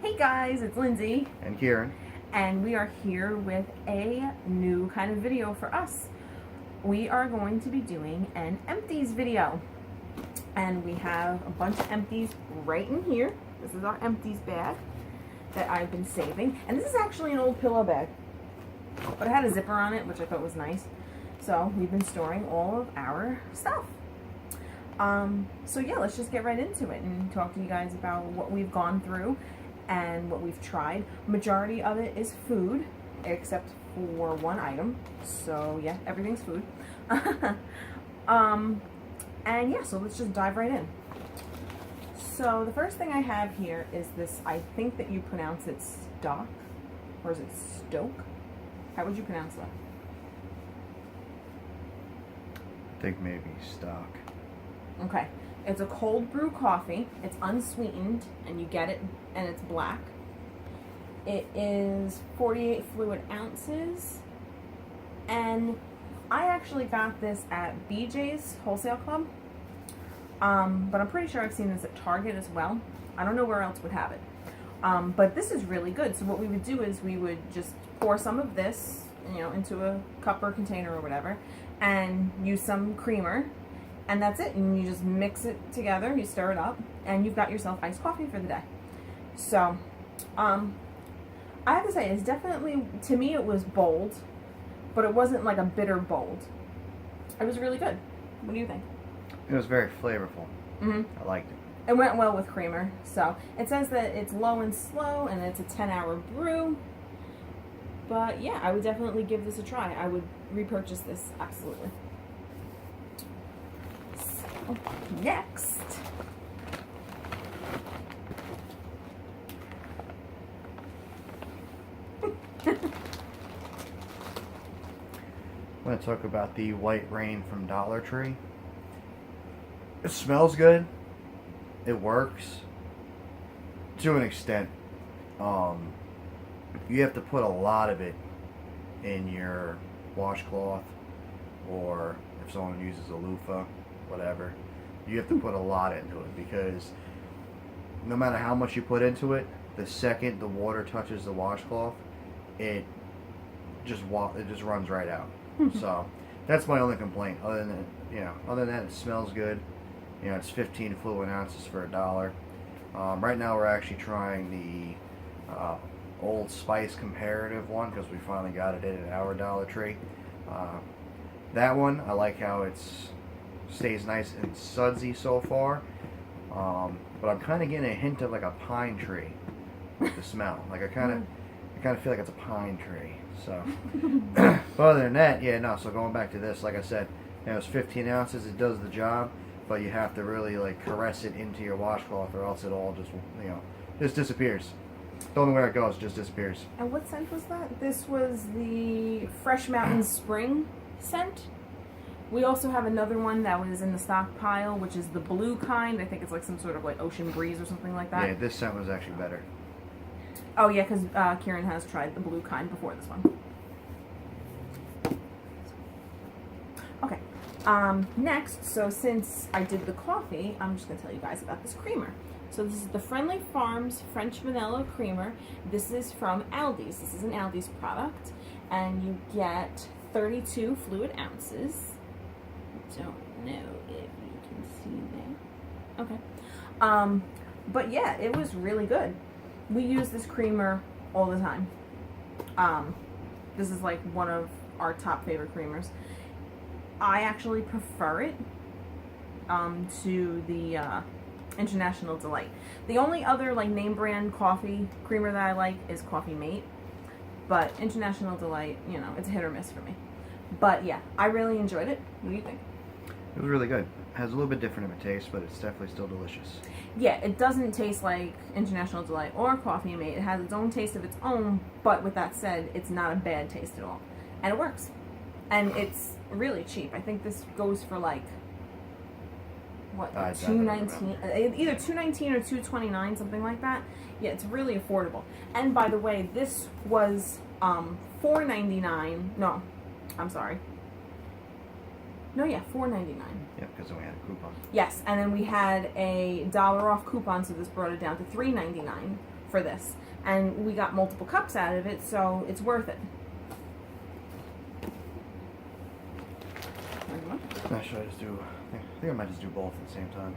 Hey guys, it's Lindsay. And Kieran. And we are here with a new kind of video for us. We are going to be doing an empties video. And we have a bunch of empties right in here. This is our empties bag that I've been saving. And this is actually an old pillow bag. But it had a zipper on it, which I thought was nice. So we've been storing all of our stuff. So yeah, let's just get right into it and talk to you guys about what we've gone through and what we've tried. Majority of it is food, except for one item. So yeah, everything's food. And yeah, so let's just dive right in. So the first thing I have here is this, I think that you pronounce it stock, or is it stoke? How would you pronounce that? I think maybe stock. Okay, it's a cold brew coffee. It's unsweetened, and you get it, and it's black. It is 48 fluid ounces, and I actually got this at BJ's Wholesale Club, but I'm pretty sure I've seen this at Target as well. I don't know where else would have it, but this is really good. So what we would do is we would just pour some of this, into a cup or container or whatever, and use some creamer. And that's it, and you just mix it together, you stir it up, and you've got yourself iced coffee for the day. So, I have to say, it's definitely, to me it was bold, but it wasn't like a bitter bold. It was really good. What do you think? It was very flavorful. Mm-hmm. I liked it. It went well with creamer. So, it says that it's low and slow, and it's a 10-hour brew. But yeah, I would definitely give this a try. I would repurchase this, absolutely. Next, I'm going to talk about the White Rain from Dollar Tree. It smells good. It works to an extent. You have to put a lot of it in your washcloth, or if someone uses a loofah, whatever, you have to put a lot into it, because no matter how much you put into it, the second the water touches the washcloth, it just runs right out. So that's my only complaint. Other than that, it smells good. It's 15 fluid ounces for $1. Right now we're actually trying the Old Spice comparative one, because we finally got it in at our Dollar Tree. That one, I like how it's stays nice and sudsy so far, but I'm kind of getting a hint of like a pine tree with the smell. Like I kind of feel like it's a pine tree. So, but other than that, yeah, no. So going back to this, like I said, it's 15 ounces. It does the job, but you have to really like caress it into your washcloth, or else it all just disappears. Don't know where it goes, just disappears. And what scent was that? This was the Fresh Mountain Spring scent. We also have another one that was in the stockpile, which is the blue kind. I think it's like some sort of like ocean breeze or something like that. Yeah, this scent was actually better. Oh yeah, because Kieran has tried the blue kind before this one. Okay. Next, so since I did the coffee, I'm just going to tell you guys about this creamer. So this is the Friendly Farms French Vanilla Creamer. This is from Aldi's. This is an Aldi's product. And you get 32 fluid ounces. Don't know if you can see there. Okay. But yeah, it was really good. We use this creamer all the time. This is like one of our top favorite creamers. I actually prefer it to the International Delight. The only other like name brand coffee creamer that I like is Coffee Mate, but International Delight, it's a hit or miss for me. But yeah, I really enjoyed it. What do you think? It was really good. It has a little bit different of a taste, but it's definitely still delicious. Yeah, it doesn't taste like International Delight or Coffee Mate. It has its own taste of its own, but with that said, it's not a bad taste at all. And it works. And it's really cheap. I think this goes for like, what, $2.19? Either $2.19 or $2.29, something like that. Yeah, it's really affordable. And by the way, this was $4.99. No, I'm sorry. No, yeah, $4.99. Yeah, because then we had a coupon. Yes, and then we had a $1 off coupon, so this brought it down to $3.99 for this. And we got multiple cups out of it, so it's worth it. Should I just do, I think I might just do both at the same time.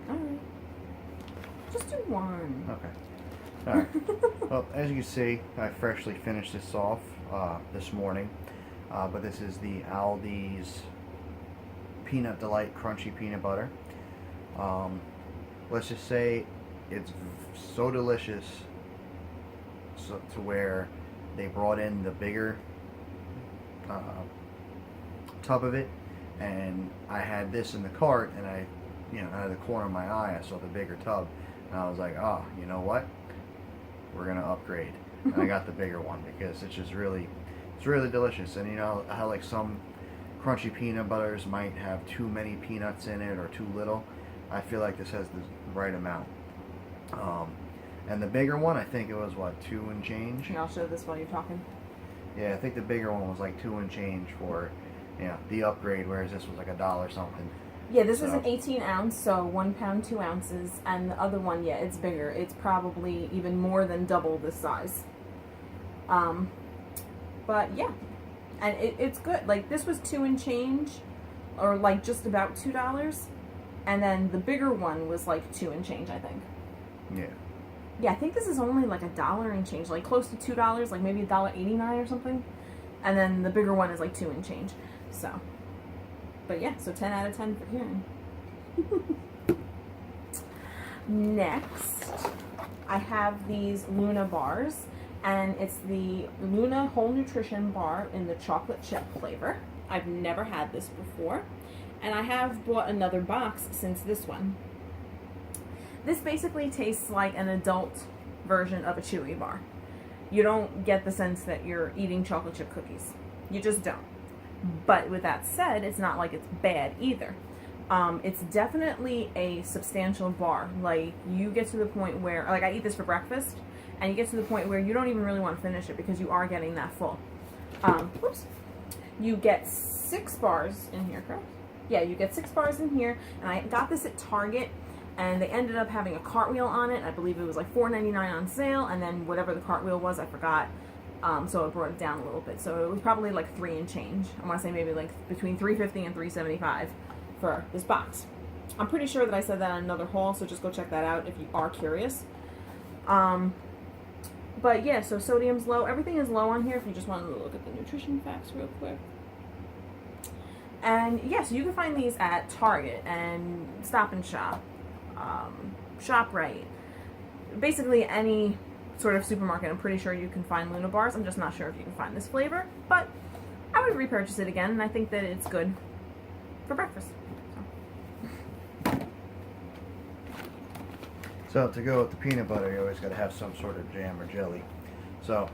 Alright. Just do one. Okay. Alright. Well, as you can see, I freshly finished this off this morning. But this is the Aldi's Peanut Delight Crunchy Peanut Butter. Let's just say it's so delicious to where they brought in the bigger tub of it, and I had this in the cart, and I, out of the corner of my eye, I saw the bigger tub, and I was like, oh, you know what? We're gonna upgrade, and I got the bigger one because it's just really, it's really delicious. And how like some crunchy peanut butters might have too many peanuts in it or too little. I feel like this has the right amount. And the bigger one, I think it was what, 2 and change. And I'll show this while you're talking. Yeah, I think the bigger one was like 2 and change for, the upgrade, whereas this was like $1 something. Yeah, this is an 18 ounce, so 1 pound 2 ounces, and the other one, yeah, it's bigger. It's probably even more than double this size. But yeah, and it's good. Like this was 2 and change, or like just about $2, and then the bigger one was like 2 and change, I think. Yeah. Yeah, I think this is only like $1 and change, like close to $2, like maybe $1.89 or something. And then the bigger one is like 2 and change. So, but yeah, so 10 out of 10 for Kieran. Next, I have these Luna bars, and it's the Luna Whole Nutrition bar in the chocolate chip flavor. I've never had this before, and I have bought another box since this one. This basically tastes like an adult version of a Chewy bar. You don't get the sense that you're eating chocolate chip cookies. You just don't. But with that said, it's not like it's bad either. It's definitely a substantial bar. Like, you get to the point where, like, I eat this for breakfast, and you get to the point where you don't even really want to finish it because you are getting that full. Whoops. You get 6 bars in here, correct? Yeah, you get 6 bars in here, and I got this at Target, and they ended up having a cartwheel on it. I believe it was like $4.99 on sale, and then whatever the cartwheel was, I forgot. So it brought it down a little bit. So it was probably like 3 and change. I want to say maybe like between $3.50 and $3.75 for this box. I'm pretty sure that I said that on another haul, so just go check that out if you are curious. But yeah, so sodium's low. Everything is low on here if you just want to look at the nutrition facts real quick. And yeah, so you can find these at Target and Stop and Shop, ShopRite, basically any sort of supermarket. I'm pretty sure you can find Luna bars. I'm just not sure if you can find this flavor, but I would repurchase it again, and I think that it's good for breakfast. So to go with the peanut butter, you always got to have some sort of jam or jelly. So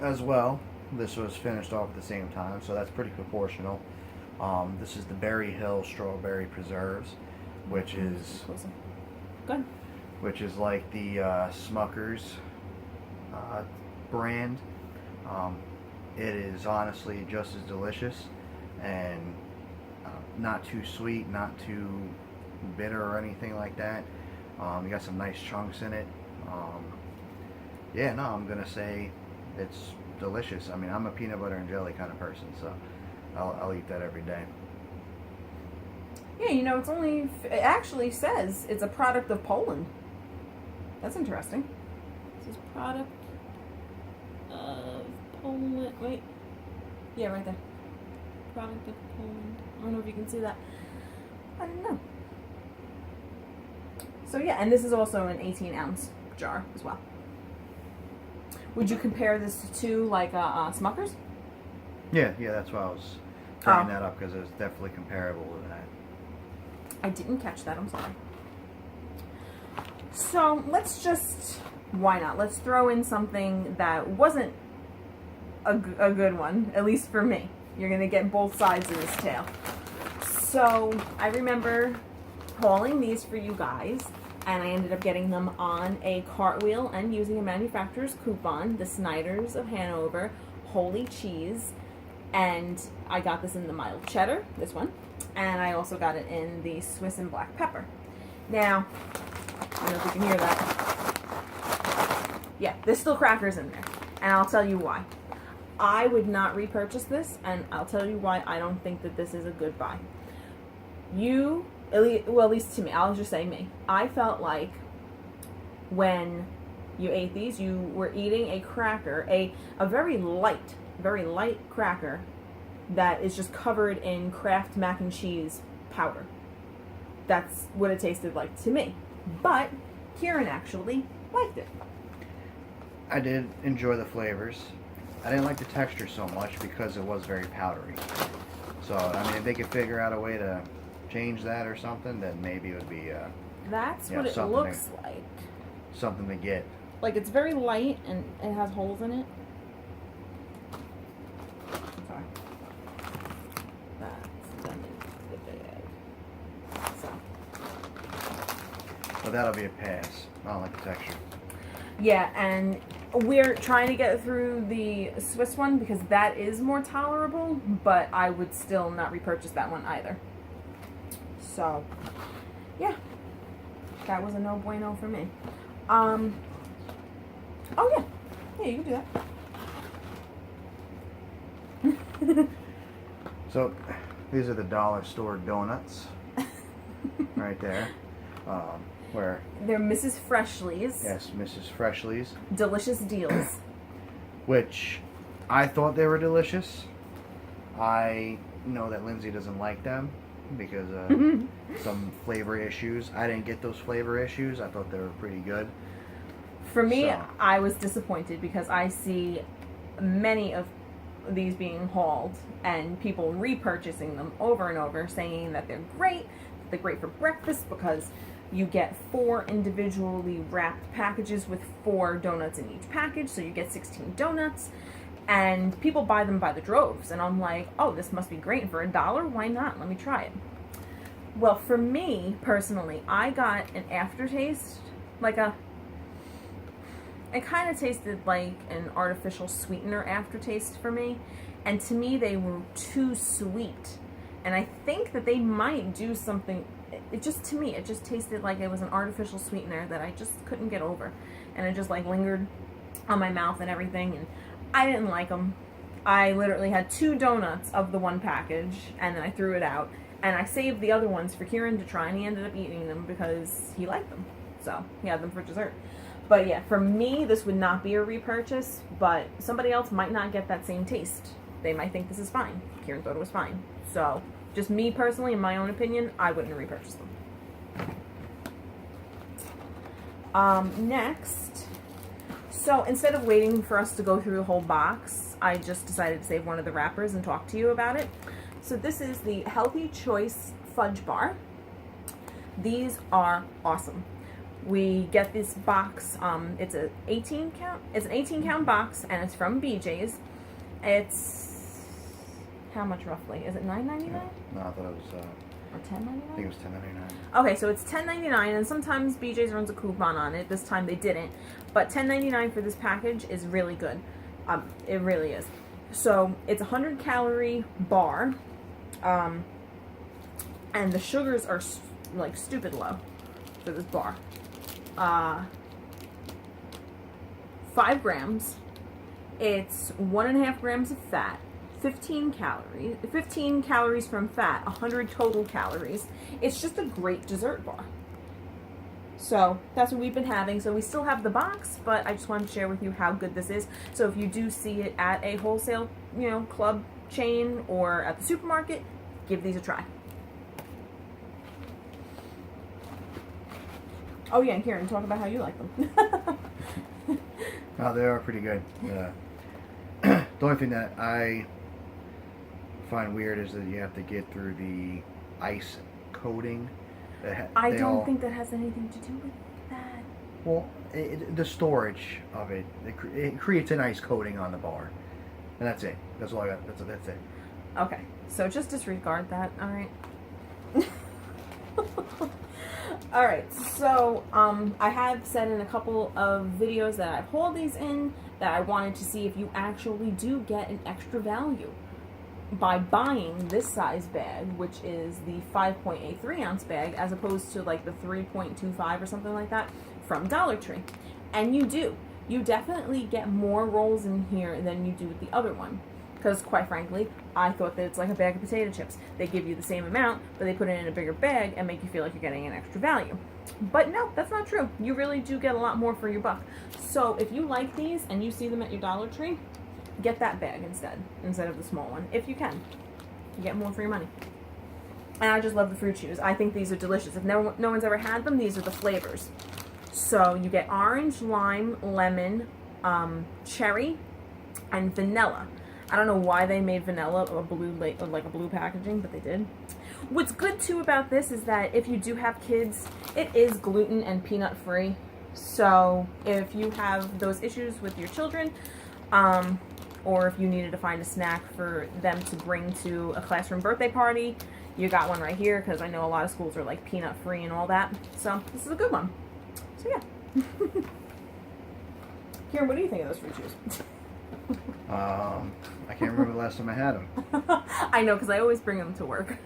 as well, this was finished off at the same time, so that's pretty proportional. This is the Berry Hill Strawberry Preserves, which is good. Which is like the Smucker's brand. It is honestly just as delicious, and not too sweet, not too bitter or anything like that. You got some nice chunks in it. Yeah, no, I'm gonna say it's delicious. I mean, I'm a peanut butter and jelly kind of person, so I'll eat that every day. Yeah, it's only, it actually says it's a product of Poland. That's interesting. This is product of Poland. Wait. Yeah, right there. Product of Poland. I don't know if you can see that. I don't know. So yeah, and this is also an 18-ounce jar as well. Would you compare this to like Smucker's? Yeah, that's why I was bringing that up, because it's definitely comparable to that. I didn't catch that, I'm sorry. So let's just, why not? Let's throw in something that wasn't a good one, at least for me. You're going to get both sides of this tale. So I remember hauling these for you guys, and I ended up getting them on a cartwheel and using a manufacturer's coupon, the Snyder's of Hanover Holy Cheese. And I got this in the mild cheddar, this one, and I also got it in the Swiss and black pepper. Now, I don't know if you can hear that. Yeah, there's still crackers in there. And I'll tell you why. I would not repurchase this, and I'll tell you why I don't think that this is a good buy. At least to me, I'll just say me. I felt like when you ate these, you were eating a cracker, a very light cracker that is just covered in Kraft mac and cheese powder. That's what it tasted like to me. But Kieran actually liked it. I did enjoy the flavors. I didn't like the texture so much because it was very powdery. So, I mean, if they could figure out a way to change that or something, then maybe it would be That's what it looks like. Something to get. Like, it's very light and it has holes in it. Sorry. That's the bag. So. But that'll be a pass. I don't like the texture. Yeah, and we're trying to get through the Swiss one because that is more tolerable, but I would still not repurchase that one either. So, yeah. That was a no bueno for me. Oh yeah. Yeah, you can do that. So, these are the dollar store donuts. Right there. Where They're Mrs. Freshly's. Yes, Mrs. Freshly's. Delicious deals. Which I thought they were delicious. I know that Lindsay doesn't like them because of some flavor issues. I didn't get those flavor issues. I thought they were pretty good. For me, I was disappointed because I see many of these being hauled and people repurchasing them over and over, saying that they're great for breakfast because you get 4 individually wrapped packages with 4 donuts in each package, so you get 16 donuts, and people buy them by the droves, and I'm like, oh, this must be great, and for $1, why not? Let me try it. Well, for me, personally, I got an aftertaste, it kind of tasted like an artificial sweetener aftertaste for me, and to me, they were too sweet, and I think that they might do something. It just tasted like it was an artificial sweetener that I just couldn't get over, and it just like lingered on my mouth and everything, and I didn't like them. I literally had 2 donuts of the one package, and then I threw it out, and I saved the other ones for Kieran to try, and he ended up eating them because he liked them, so he had them for dessert. But yeah, for me, this would not be a repurchase, but somebody else might not get that same taste. They might think this is fine. Kieran thought it was fine, so just me personally, in my own opinion, I wouldn't repurchase them. Next, so instead of waiting for us to go through the whole box, I just decided to save one of the wrappers and talk to you about it. So this is the Healthy Choice Fudge Bar. These are awesome. We get this box, it's an 18 count box, and it's from BJ's. It's how much roughly? Is it $9.99? No, I thought it was or $10.99? I think it was $10.99. Okay, so it's $10.99, and sometimes BJ's runs a coupon on it. This time they didn't, but $10.99 for this package is really good. It really is. So it's a 100-calorie bar, and the sugars are like stupid low for this bar. 5 grams. It's 1.5 grams of fat. 15 calories from fat, 100 total calories. It's just a great dessert bar. So that's what we've been having. So we still have the box, but I just wanted to share with you how good this is. So if you do see it at a wholesale, club chain or at the supermarket, give these a try. Oh yeah, and Kieran, talk about how you like them. Oh, they are pretty good. The only thing that I find weird is that you have to get through the ice coating. I don't think that has anything to do with that. Well, the storage of it, it creates an ice coating on the bar. And that's it. That's all I got. That's it. Okay, so just disregard that, alright? Alright, so I have said in a couple of videos that I've hauled these in that I wanted to see if you actually do get an extra value by buying this size bag, which is the 5.83 ounce bag, as opposed to like the 3.25 or something like that from Dollar Tree. And you do. you definitely get more rolls in here than you do with the other one. Because quite frankly, I thought that it's like a bag of potato chips. They give you the same amount, but they put it in a bigger bag and make you feel like you're getting an extra value. But no, that's not true. You really do get a lot more for your buck. So if you like these and you see them at your Dollar Tree, get that bag instead of the small one, if you can. You get more for your money. And I just love the fruit chews. I think these are delicious. If no one's ever had them, these are the flavors. So you get orange, lime, lemon, cherry, and vanilla. I don't know why they made vanilla a blue, like a blue packaging, but they did. What's good too about this is that if you do have kids, it is gluten and peanut free. So if you have those issues with your children, or if you needed to find a snack for them to bring to a classroom birthday party, you got one right here, because I know a lot of schools are like peanut free and all that. So this is a good one. So yeah. Kieran, what do you think of those fruit chews? I can't remember the last time I had them. I know, because I always bring them to work.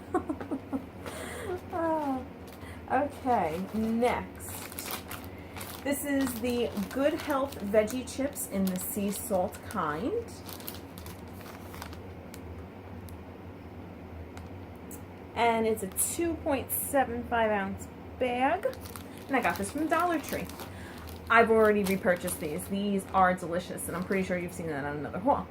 Okay, next. This is the Good Health Veggie Chips in the sea salt kind. And it's a 2.75 ounce bag. And I got this from Dollar Tree. I've already repurchased these. These are delicious, and I'm pretty sure you've seen that on another haul.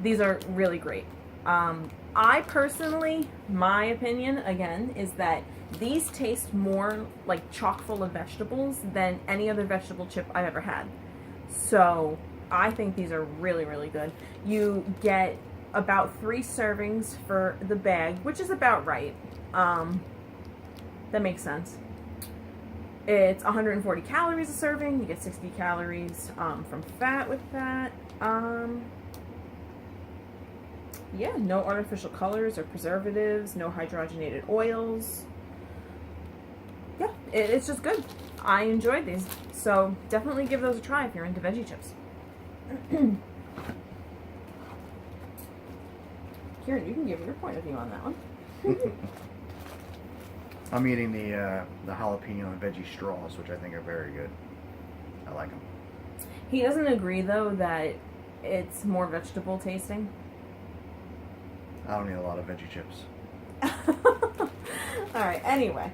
These are really great. I personally, my opinion, again, is that these taste more like chock full of vegetables than any other vegetable chip I've ever had. So I think these are really, really good. You get about 3 servings for the bag, which is about right. That makes sense. It's 140 calories a serving. You get 60 calories from fat with that. Yeah, no artificial colors or preservatives, no hydrogenated oils. Yeah, it's just good. I enjoyed these. So definitely give those a try if you're into veggie chips. Kieran, you can give your point of view on that one. I'm eating the jalapeno and veggie straws, which I think are very good. I like them. He doesn't agree, though, that it's more vegetable tasting. I don't eat a lot of veggie chips. Alright, anyway.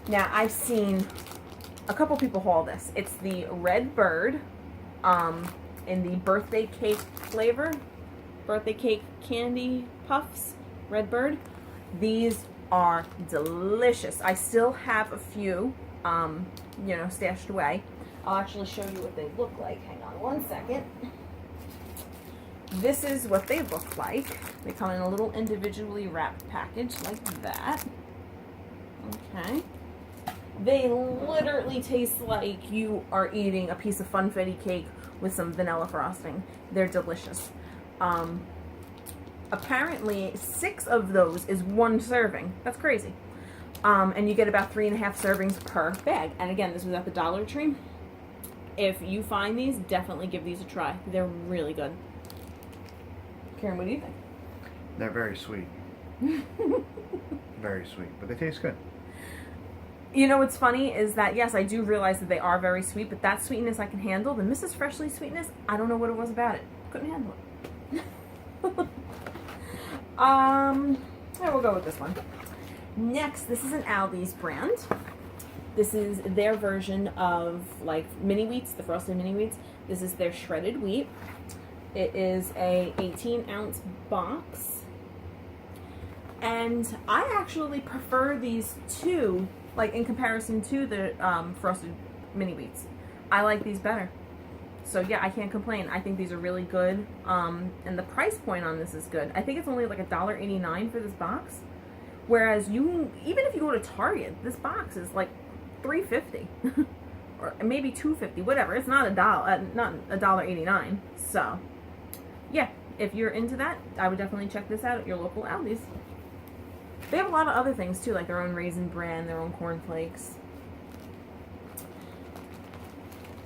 Now, I've seen a couple people haul this. It's the Red Bird in the birthday cake flavor. Birthday cake candy puffs. Red Bird. These are delicious. I still have a few, stashed away. I'll actually show you what they look like. Hang on one second. This is what they look like. They come in a little individually wrapped package like that. Okay. They literally taste like you are eating a piece of funfetti cake with some vanilla frosting. They're delicious. Apparently 6 of those is 1 serving. That's crazy. And you get about 3.5 servings per bag. And again, this was at the Dollar Tree. If you find these, definitely give these a try. They're really good. Karen, what do you think? They're very sweet. Very sweet, but they taste good. You know what's funny is that, yes, I do realize that they are very sweet, but that sweetness I can handle. The Mrs. Freshly sweetness, I don't know what it was about it. Couldn't handle it. Yeah, we'll go with this one. Next, this is an Aldi's brand. This is their version of like mini wheats, the frosted mini wheats. This is their shredded wheat. It is a 18-ounce box. And I actually prefer these two, like in comparison to the frosted mini wheats. I like these better. So yeah, I can't complain. I think these are really good. And the price point on this is good. I think it's only like $1.89 for this box. Whereas even if you go to Target, this box is like $3.50 or maybe $2.50, whatever. It's not $1.89. So yeah, if you're into that, I would definitely check this out at your local Aldi's. They have a lot of other things too, like their own Raisin Bran, their own cornflakes.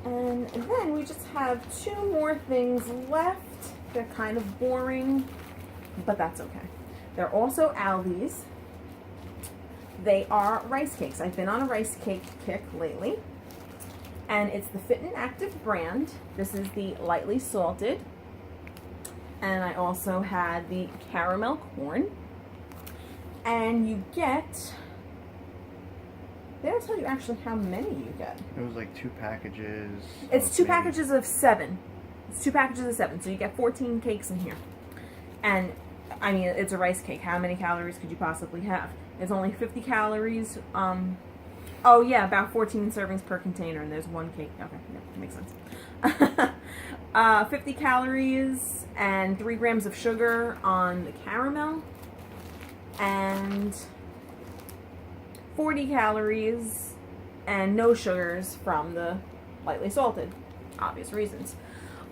And then we just have 2 more things left. They're kind of boring, but that's okay. They're also Aldi's. They are rice cakes. I've been on a rice cake kick lately. And it's the Fit and Active brand. This is the lightly salted. And I also had the caramel corn. And you get, they don't tell you actually how many you get. It was like 2 packages. It's 2 maybe. packages of 7. It's 2 packages of 7. So you get 14 cakes in here. And I mean, it's a rice cake. How many calories could you possibly have? It's only 50 calories. Oh yeah, about 14 servings per container, and there's 1 cake. Okay, yeah, that makes sense. 50 calories and 3 grams of sugar on the caramel, and 40 calories and no sugars from the lightly salted. Obvious reasons.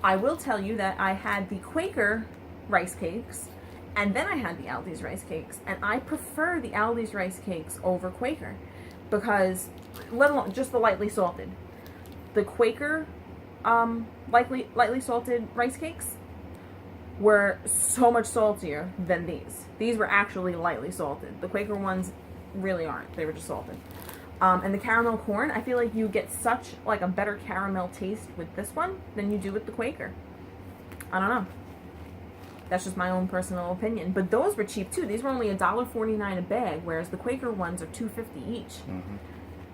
I will tell you that I had the Quaker rice cakes, and then I had the Aldi's rice cakes, and I prefer the Aldi's rice cakes over Quaker. Because, let alone just the lightly salted, the Quaker lightly salted rice cakes were so much saltier than these. These were actually lightly salted. The Quaker ones really aren't. They were just salted. And the caramel corn, I feel like you get such like a better caramel taste with this one than you do with the Quaker. I don't know. That's just my own personal opinion. But those were cheap too. These were only $1.49 a bag, whereas the Quaker ones are $2.50 each. Mm-hmm.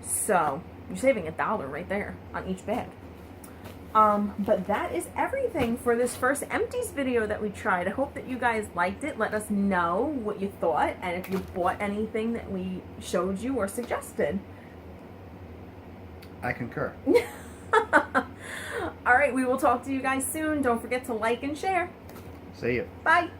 So you're saving $1 right there on each bag. But that is everything for this first empties video that we tried. I hope that you guys liked it. Let us know what you thought and if you bought anything that we showed you or suggested. I concur. All right, we will talk to you guys soon. Don't forget to like and share. See you. Bye.